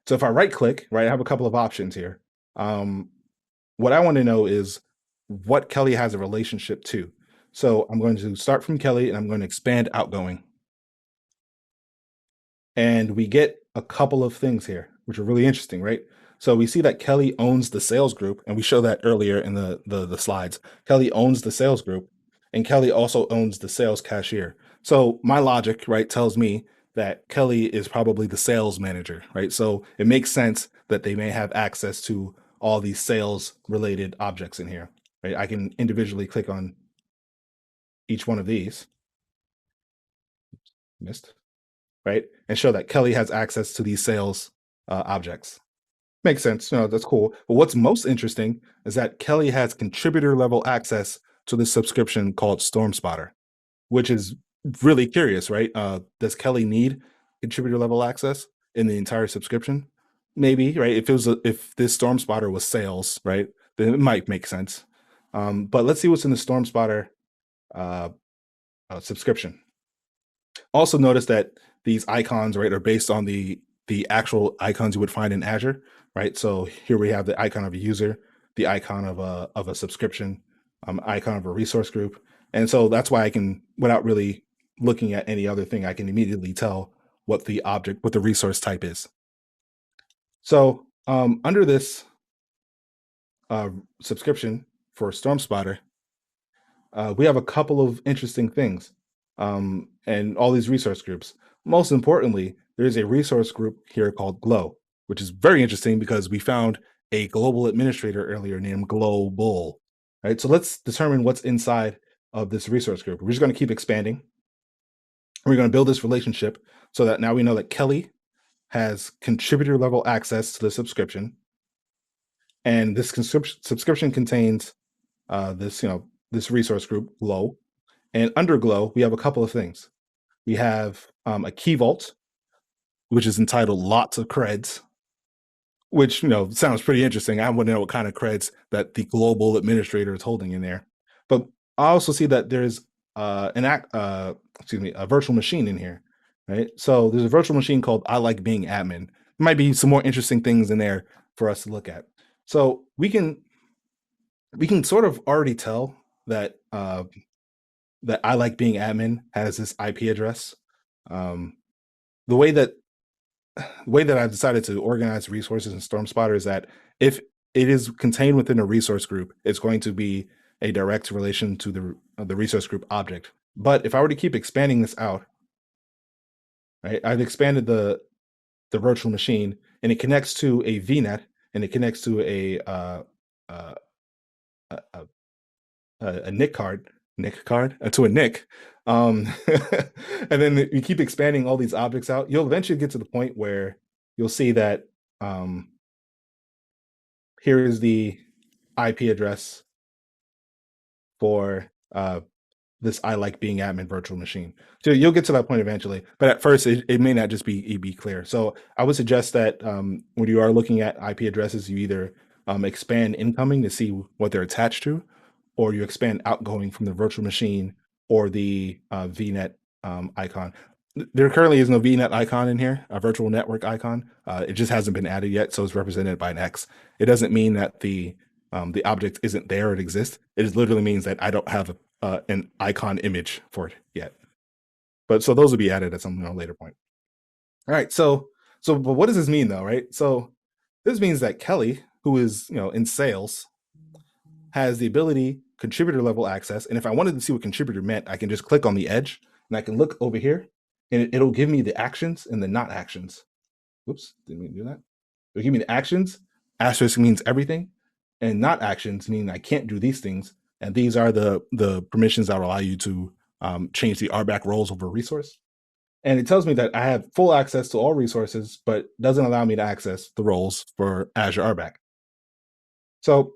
So if I right click, right, I have a couple of options here. What I want to know is what Kelly has a relationship to. So I'm going to start from Kelly and I'm going to expand outgoing. And we get a couple of things here, which are really interesting, right? So we see that Kelly owns the sales group, and we show that earlier in the slides. Kelly owns the sales group, and Kelly also owns the sales cashier. So my logic, right, tells me that Kelly is probably the sales manager, right? So it makes sense that they may have access to all these sales related objects in here, right? I can individually click on each one of these. Missed. Right? And show that Kelly has access to these sales objects. Makes sense. That's cool. But what's most interesting is that Kelly has contributor level access to this subscription called Stormspotter, which is really curious, right? Does Kelly need contributor level access in the entire subscription? Maybe, right? If this Stormspotter was sales, right, then it might make sense. But let's see what's in the Stormspotter subscription. Also notice that these icons, right, are based on the actual icons you would find in Azure, right? So here we have the icon of a user, the icon of a subscription, icon of a resource group. And so that's why I can, without really looking at any other thing, I can immediately tell what the object, what the resource type is. So under this subscription for Stormspotter, we have a couple of interesting things and all these resource groups. Most importantly, there's a resource group here called Glow, which is very interesting because we found a global administrator earlier named Global, right? So let's determine what's inside of this resource group. We're just going to keep expanding. We're going to build this relationship so that now we know that Kelly has contributor level access to the subscription. And this subscription contains this resource group, Glow. And under Glow, we have a couple of things. We have a key vault, which is entitled Lots of Creds, which sounds pretty interesting. I want to know what kind of creds that the global administrator is holding in there. But I also see that there's a virtual machine in here, right? So there's a virtual machine called I Like Being Admin. There might be some more interesting things in there for us to look at. So we can sort of already tell that that I Like Being Admin has this IP address. The way that I've decided to organize resources in Stormspotter is that if it is contained within a resource group, it's going to be a direct relation to the resource group object. But if I were to keep expanding this out, right, I've expanded the virtual machine, and it connects to a VNet, and it connects to a NIC card, to a NIC. And then you keep expanding all these objects out. You'll eventually get to the point where you'll see that here is the IP address for this I Like Being Admin virtual machine. So you'll get to that point eventually, but at first it may not just be clear. So I would suggest that when you are looking at IP addresses, you either expand incoming to see what they're attached to, or you expand outgoing from the virtual machine or the VNet icon. There currently is no VNet icon in here, a virtual network icon. It just hasn't been added yet, so it's represented by an X. It doesn't mean that the object isn't there, it exists. It literally means that I don't have an icon image for it yet. But so those will be added at some later point. All right. But what does this mean though, right? So this means that Kelly, who is in sales, has the ability contributor level access. And if I wanted to see what contributor meant, I can just click on the edge and I can look over here and it'll give me the actions and the not actions. Whoops, didn't mean to do that. It'll give me the actions. Asterisk means everything, and not actions mean I can't do these things. And these are the permissions that will allow you to change the RBAC roles over a resource. And it tells me that I have full access to all resources, but doesn't allow me to access the roles for Azure RBAC. So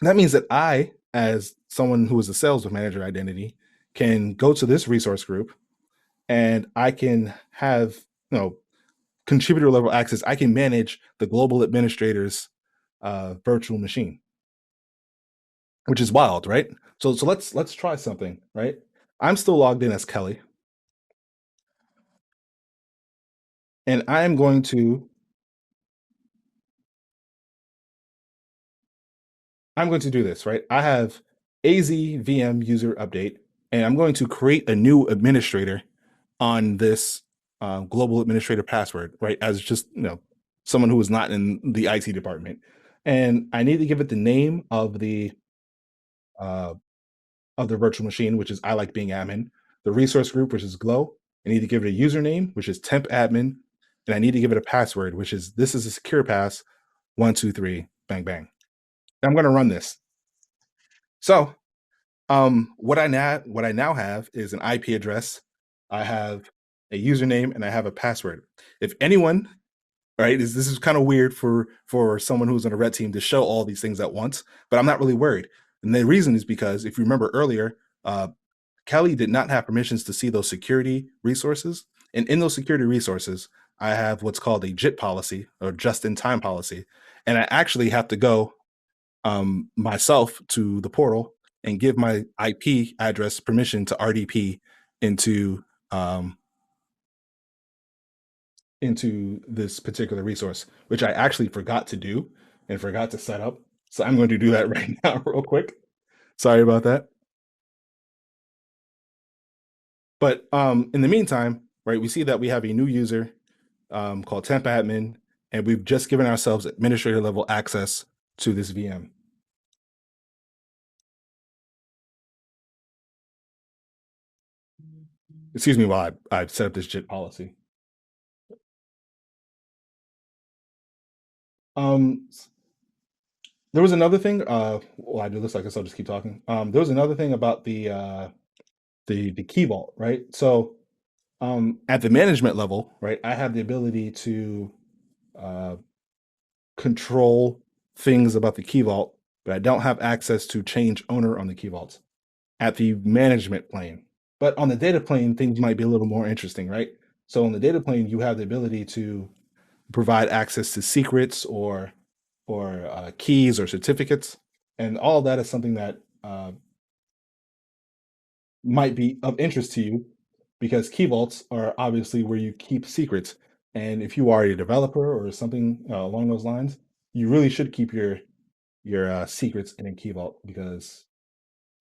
that means that I, as someone who is a sales manager identity, can go to this resource group and I can have, contributor level access. I can manage the global administrator's virtual machine, which is wild, right? So let's try something, right? I'm still logged in as Kelly. And I'm going to do this, right? I have AZ VM user update, and I'm going to create a new administrator on this global administrator password, right? As just, someone who is not in the IT department. And I need to give it the name of the virtual machine, which is I like being admin, the resource group, which is Glow. I need to give it a username, which is temp admin, and I need to give it a password, which is this is a secure pass, 123, bang, bang. And I'm going to run this. So what I now have is an IP address. I have a username and I have a password. If anyone, right, this is kind of weird for someone who's on a red team to show all these things at once, but I'm not really worried. And the reason is because if you remember earlier, Kelly did not have permissions to see those security resources. And in those security resources, I have what's called a JIT policy or just-in-time policy. And I actually have to go myself to the portal and give my IP address permission to RDP into this particular resource, which I actually forgot to do and forgot to set up. So I'm going to do that right now real quick. Sorry about that. But in the meantime, right, we see that we have a new user called temp admin, and we've just given ourselves administrator level access to this VM. Excuse me while I set up this JIT policy. There was another thing. Well, I do this. I guess I'll just keep talking. There was another thing about the key vault, right? So at the management level, right, I have the ability to control things about the key vault, but I don't have access to change owner on the key vaults at the management plane. But on the data plane, things might be a little more interesting, right? So on the data plane, you have the ability to provide access to secrets or keys or certificates, and all that is something that might be of interest to you because key vaults are obviously where you keep secrets. And if you are a developer or something along those lines, you really should keep your secrets in a key vault because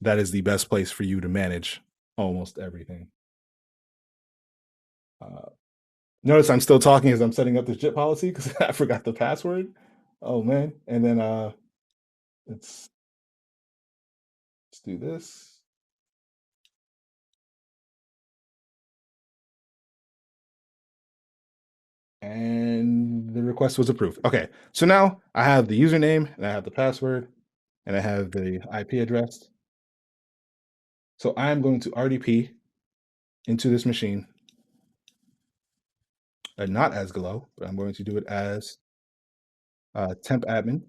that is the best place for you to manage almost everything. Notice I'm still talking as I'm setting up this JIT policy because I forgot the password. Oh man. And then let's do this. And the request was approved. Okay, so now I have the username and I have the password and I have the IP address. So I'm going to RDP into this machine, not as Glow, but I'm going to do it as temp admin.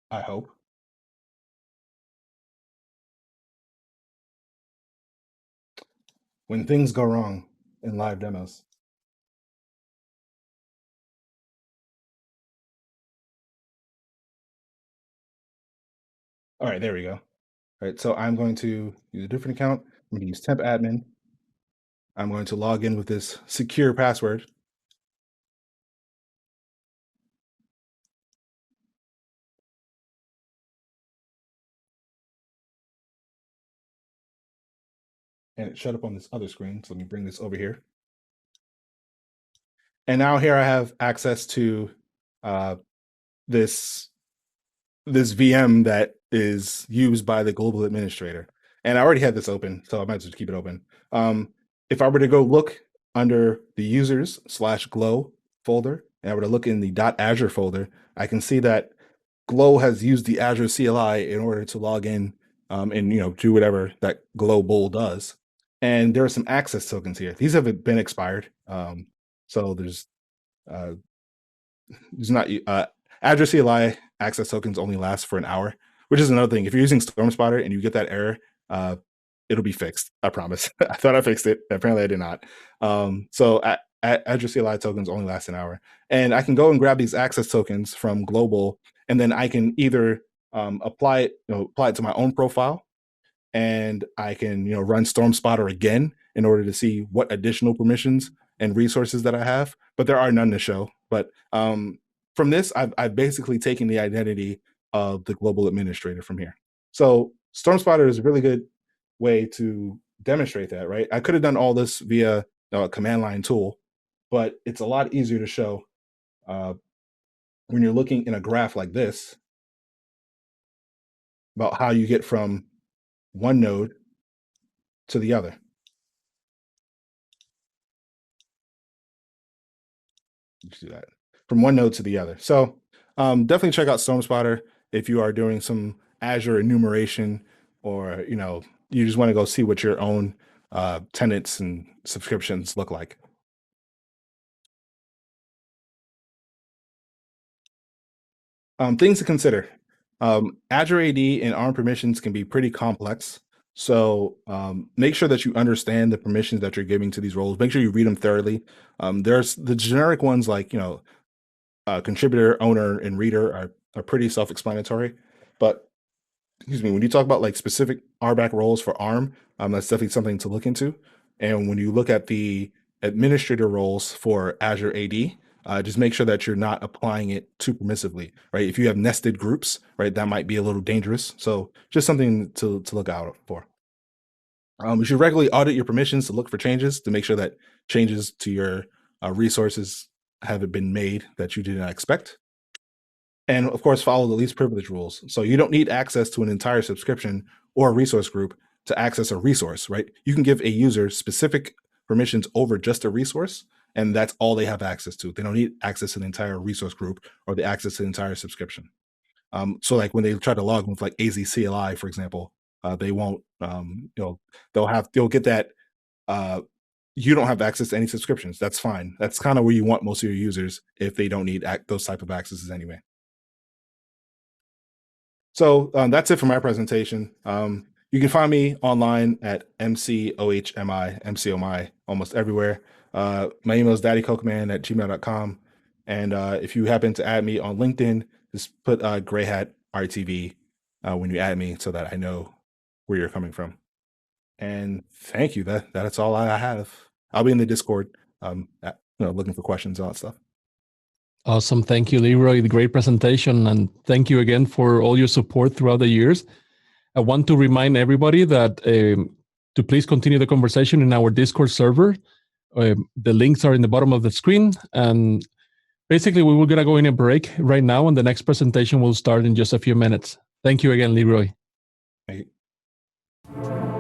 I hope. When things go wrong in live demos. All right, there we go. All right, so I'm going to use a different account. I'm going to use temp admin. I'm going to log in with this secure password. and it showed up on this other screen. So let me bring this over here. And now here I have access to this VM that is used by the global administrator. And I already had this open, so I might as well keep it open. If I were to go look under the users/Glow folder, and I were to look in the .azure folder, I can see that Glow has used the Azure CLI in order to log in and do whatever that global does. And there are some access tokens here. These have been expired. So there's not Azure CLI access tokens only last for an hour, which is another thing. If you're using Stormspotter and you get that error, it'll be fixed. I promise. I thought I fixed it. Apparently I did not. So Azure CLI tokens only last an hour. And I can go and grab these access tokens from Global, and then I can either apply it to my own profile, and I can run Stormspotter again in order to see what additional permissions and resources that I have. But there are none to show. But from this, I've basically taken the identity of the global administrator from here. So Stormspotter is a really good way to demonstrate that, right? I could have done all this via a command line tool, but it's a lot easier to show when you're looking in a graph like this about how you get from one node to the other. Let's do that. From one node to the other. So definitely check out Stormspotter if you are doing some Azure enumeration, or you just want to go see what your own tenants and subscriptions look like. Things to consider. Azure AD and ARM permissions can be pretty complex. So make sure that you understand the permissions that you're giving to these roles. Make sure you read them thoroughly. There's the generic ones like, contributor, owner, and reader are pretty self-explanatory. But when you talk about like specific RBAC roles for ARM, that's definitely something to look into. And when you look at the administrator roles for Azure AD, just make sure that you're not applying it too permissively, right? If you have nested groups, right, that might be a little dangerous. So just something to look out for. You should regularly audit your permissions to look for changes, to make sure that changes to your resources haven't been made that you did not expect. And of course, follow the least privilege rules. So you don't need access to an entire subscription or a resource group to access a resource, right? You can give a user specific permissions over just a resource, and that's all they have access to. They don't need access to the entire resource group or the access to the entire subscription. So like when they try to log in with like AZ CLI, for example, they won't, they'll get that, you don't have access to any subscriptions. That's fine. That's kind of where you want most of your users if they don't need those type of accesses anyway. So that's it for my presentation. You can find me online at MCOHMI, almost everywhere. My email is daddycokeman@gmail.com. And if you happen to add me on LinkedIn, just put GrayHat RTV when you add me so that I know where you're coming from. And thank you. That's all I have. I'll be in the Discord looking for questions and all that stuff. Awesome. Thank you, Leroy. Great presentation. And thank you again for all your support throughout the years. I want to remind everybody that to please continue the conversation in our Discord server. The links are in the bottom of the screen. And basically, we were going to go in a break right now, and the next presentation will start in just a few minutes. Thank you again, Leroy. Thank you.